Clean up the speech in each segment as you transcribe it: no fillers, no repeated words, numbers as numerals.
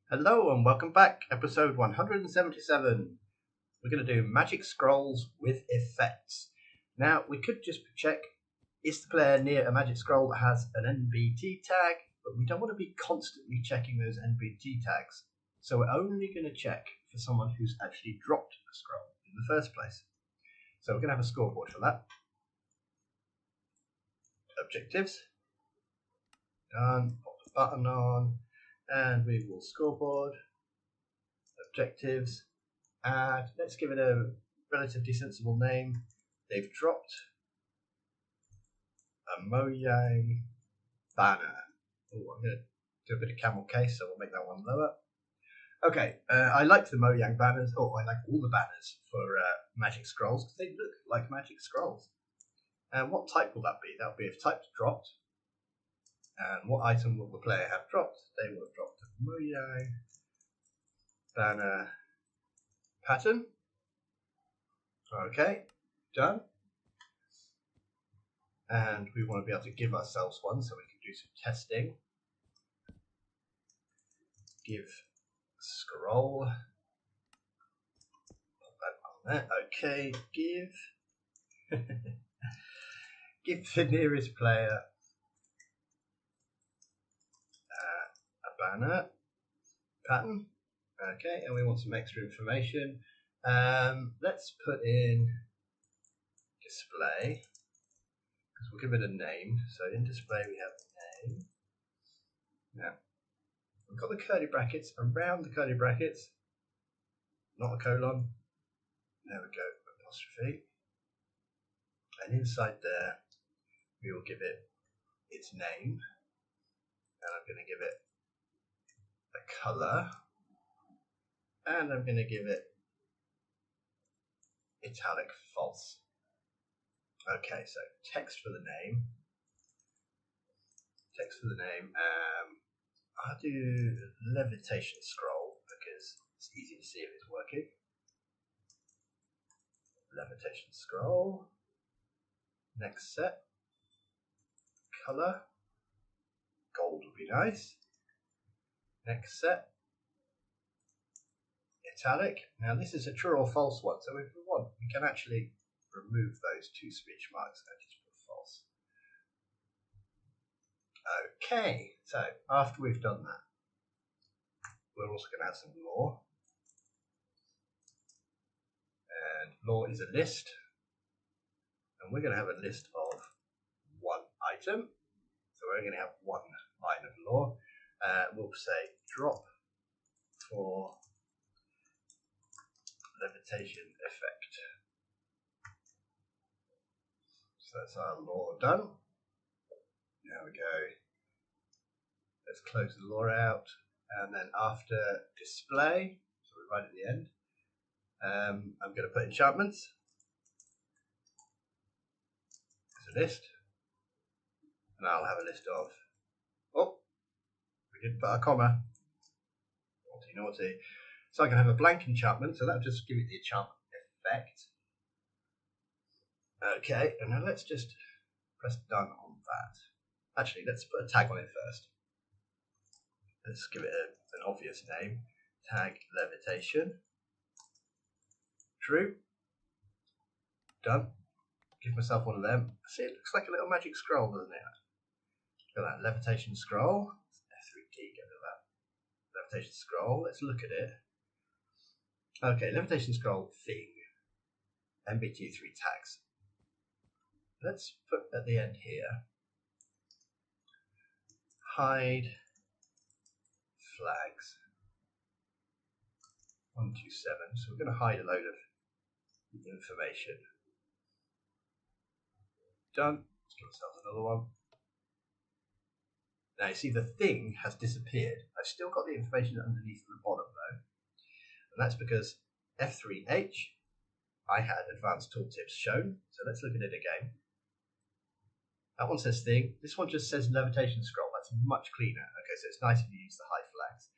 Hello and welcome back, episode 177. We're going to do magic scrolls with effects. Now, we could just check, is the player near a magic scroll that has an NBT tag? But we don't want to be constantly checking those NBT tags. So we're only going to check for someone who's actually dropped the scroll in the first place. So we're going to have a scoreboard for that. Objectives. Done. Pop the button on. And we will scoreboard. Objectives. And let's give it a relatively sensible name. They've dropped a Mojang banner. Oh, I'm going to do a bit of camel case, so we'll make that one lower. Okay, I like the Mojang banners. Oh, I like all the banners for magic scrolls because they look like magic scrolls. And what type will that be? That will be if type's dropped. And what item will the player have dropped? They will have dropped a Mojang banner pattern. Okay, done. And we want to be able to give ourselves one so we can do some testing. Give scroll. Put that on there. Okay, give. Give the nearest player a banner pattern. Okay, and we want some extra information. Let's put in display, because we'll give it a name. So in display we have a name. Now, we've got the curly brackets. Around the curly brackets, not a colon. There we go, apostrophe. And inside there, we will give it its name. And I'm going to give it a color. And I'm going to give it italic false. Okay, so text for the name. Text for the name. I'll do Levitation Scroll because it's easy to see if it's working. Levitation Scroll. Next set. Color. Gold would be nice. Next set. Italic. Now this is a true or false one, so if we want, we can actually remove those two speech marks and just put false. Okay, so after we've done that, we're also going to add some law. And law is a list. And we're going to have a list of one item. So we're going to have one line of law. We'll say drop for levitation effect. So that's our law done. There we go. Let's close the law out. And then after display, so we're right at the end, I'm going to put enchantments as a list. And I'll have a list of, oh, we didn't put a comma. Naughty, naughty. So I can have a blank enchantment, so that'll just give it the enchantment effect. Okay, and now let's just press done on that. Actually, let's put a tag on it first. Let's give it an obvious name. tagLevitation. True. Done. Give myself one of them. See, it looks like a little magic scroll, doesn't it? Look at that, Levitation Scroll. F3D, get rid of that. Levitation Scroll, let's look at it. Okay, Levitation Scroll thing. MBT3 tags. Let's put at the end here. HideFlags. 127. So we're going to hide a load of information. Done. Let's give ourselves another one. Now you see the thing has disappeared. I've still got the information underneath at the bottom though. And that's because F3H, I had advanced tooltips shown. So let's look at it again. That one says thing. This one just says levitation scroll. That's much cleaner. Okay, so it's nice if you use the HideFlags.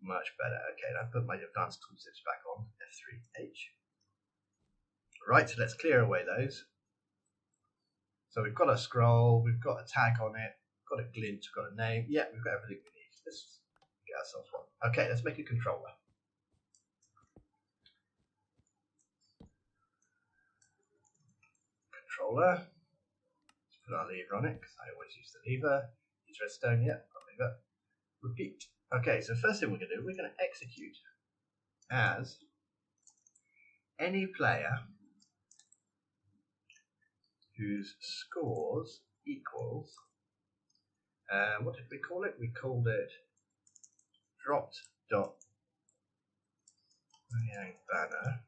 Much better. Okay, now I've put my advanced tooltips back on. F3H. Right, so let's clear away those. So we've got a scroll, we've got a tag on it, got a glint, we've got a name. Yeah, we've got everything we need. Let's get ourselves one. Okay, let's make a controller. Let's put our lever on it because I always use the lever. Use redstone, yeah, lever. Repeat. Okay, so first thing we're going to do, we're going to execute as any player whose scores equals, what did we call it? We called it dropped.mojangBanner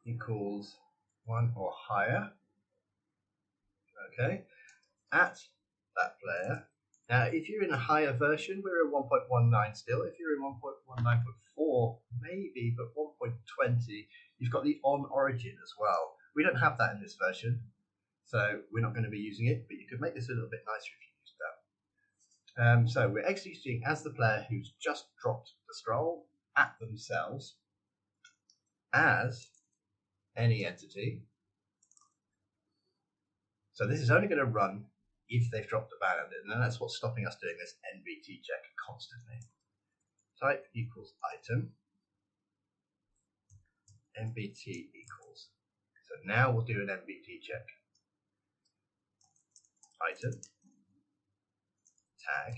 equals 1 or higher. Okay, at that player. Now, if you're in a higher version, we're at 1.19 still. If you're in 1.19.4, maybe, but 1.20, you've got the on origin as well. We don't have that in this version, so we're not going to be using it, but you could make this a little bit nicer if you used that. So we're executing as the player who's just dropped the scroll at themselves as any entity. So this is only going to run if they've dropped a banner, and that's what's stopping us doing this NBT check constantly. Type equals item, NBT equals. So now we'll do an NBT check. Item, tag.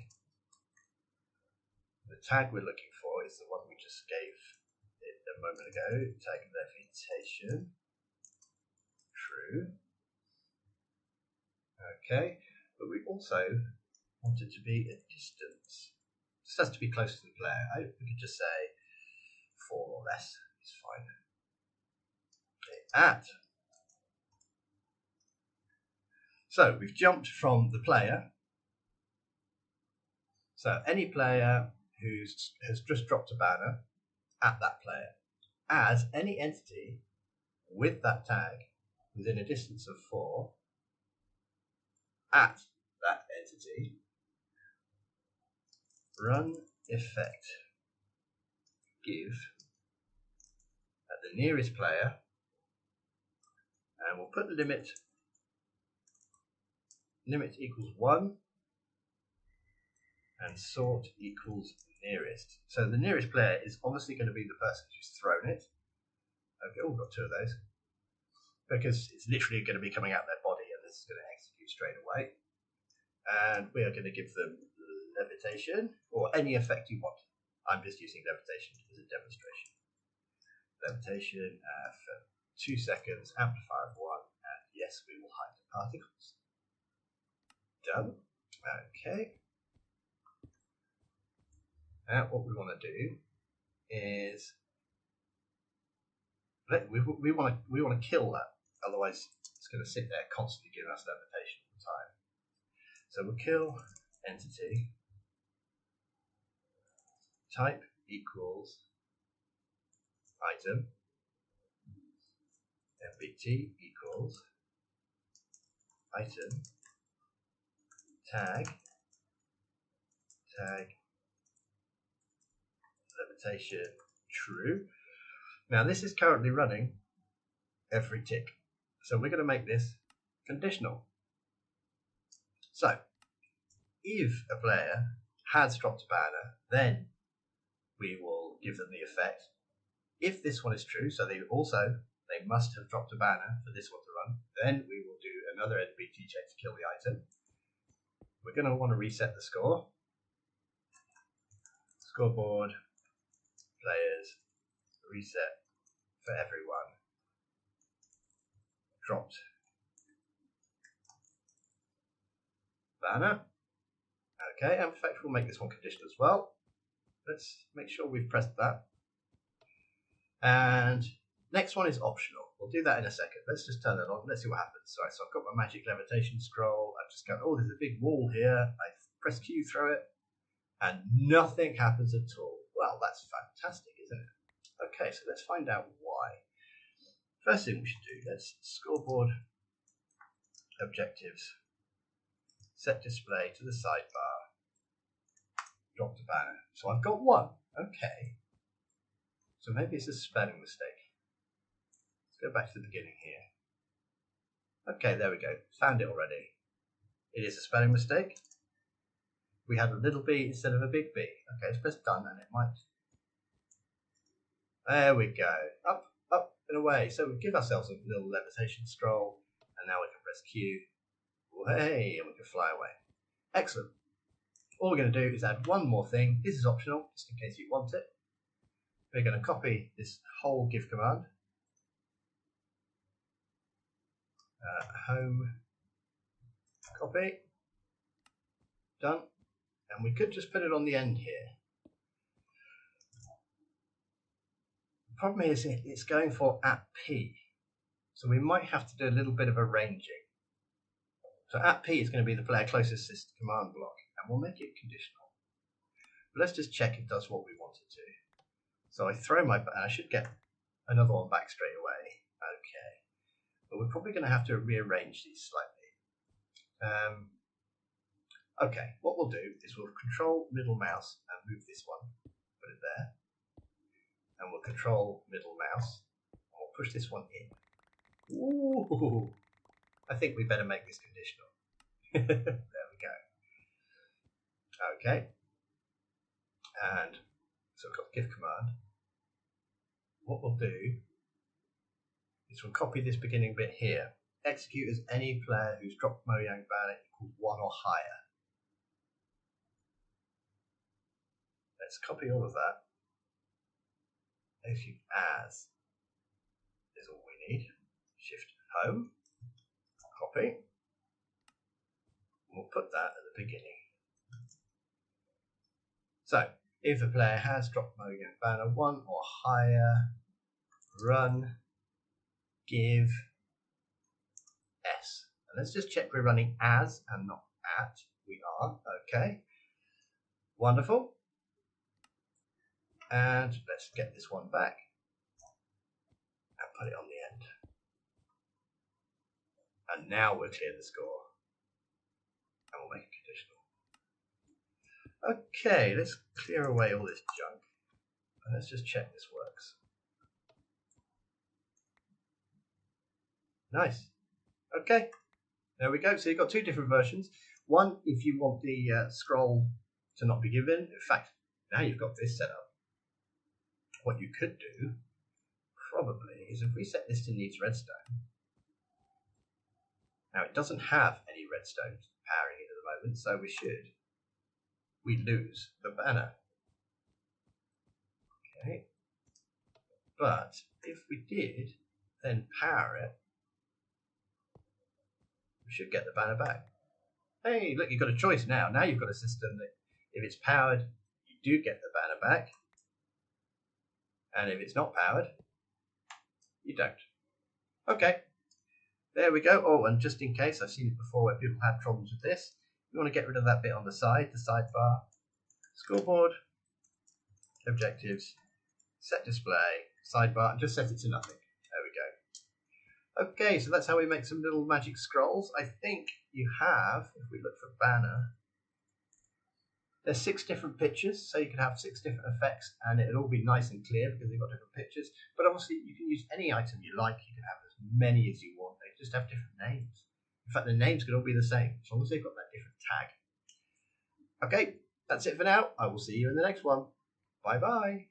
The tag we're looking for is the one we just gave it a moment ago. tagLevitation, true. Okay, but we also want it to be a distance. This has to be close to the player. We could just say 4 or less is fine. Okay, at. So we've jumped from the player. So any player who has just dropped a banner at that player as any entity with that tag within a distance of 4 at that entity, run effect give at the nearest player, and we'll put limit equals 1 and sort equals nearest. So the nearest player is obviously going to be the person who's thrown it. Okay, we've got 2 of those because it's literally going to be coming out their body, and this is going to execute straight away. And we are going to give them levitation or any effect you want. I'm just using levitation as a demonstration. Levitation for 2 seconds, amplifier of 1, and yes, we will hide the particles. Done. Okay. Now what we want to do is we want to kill that. Otherwise, it's going to sit there constantly giving us levitation all the time. So we'll kill entity. Type equals item. NBT equals item. Tag levitation true. Now this is currently running every tick, so we're going to make this conditional. So if a player has dropped a banner, then we will give them the effect. If this one is true, so they must have dropped a banner for this one to run, then we will do another NBT check to kill the item. We're going to want to reset the score. Scoreboard, players, reset for everyone. Dropped banner. Okay, and in fact we'll make this one conditional as well. Let's make sure we've pressed that. And next one is optional. We'll do that in a second. Let's just turn that on. Let's see what happens. Right, so I've got my magic levitation scroll. I've just got, oh, there's a big wall here. I press Q through it, and nothing happens at all. Well, that's fantastic, isn't it? Okay, so let's find out why. First thing we should do, let's scoreboard objectives. Set display to the sidebar. Drop the banner. So I've got 1. Okay. So maybe it's a spelling mistake. Let's go back to the beginning here. Okay, there we go. Found it already. It is a spelling mistake. we had a little b instead of a big B. Okay, let's press done and it might. There we go. Up, up and away. So we give ourselves a little levitation scroll and now we can press Q. Way, and we can fly away. Excellent. All we're going to do is add one more thing. This is optional, just in case you want it. We're going to copy this whole give command. Home, copy, done. And we could just put it on the end here. The problem is it's going for @p. So we might have to do a little bit of arranging. So @p is going to be the player closest to this command block, and we'll make it conditional. But let's just check it does what we want it to. So I throw my, and I should get another one back straight away. Okay. But we're probably going to have to rearrange these slightly. Okay, what we'll do is we'll control middle mouse and move this one, put it there. And we'll control middle mouse, and we'll push this one in. Ooh, I think we better make this conditional. There we go. Okay. And so we've got give command. What we'll do is we'll copy this beginning bit here. Execute as any player who's dropped /mojangBanner equals 1 or higher. Let's copy all of that. Execute as is all we need. Shift home, copy. We'll put that at the beginning. So, if a player has dropped /mojangBanner 1 or higher, run give S. And let's just check we're running as and not at. We are, okay. Wonderful. And let's get this one back and put it on the end. And now we'll clear the score. And we'll make it conditional. Okay, let's clear away all this junk. And let's just check this works. Nice. Okay, there we go. So you've got two different versions. One, if you want the scroll to not be given. In fact, now you've got this set up. What you could do, probably, is if we set this to needs redstone. Now it doesn't have any redstone powering it at the moment, so we lose the banner. Okay. But if we did then power it, we should get the banner back. Hey, look, you've got a choice now. Now you've got a system that if it's powered, you do get the banner back. And if it's not powered, you don't. Okay, there we go. Oh, and just in case, I've seen it before where people had problems with this, you want to get rid of that bit on the side, the sidebar. Scoreboard, objectives, set display, sidebar, and just set it to nothing. There we go. Okay, so that's how we make some little magic scrolls. I think you have, if we look for banner, there's 6 different pictures, so you can have 6 different effects, and it'll all be nice and clear because they've got different pictures. But obviously, you can use any item you like. You can have as many as you want. They just have different names. In fact, the names could all be the same, as long as they've got that different tag. Okay, that's it for now. I will see you in the next one. Bye-bye.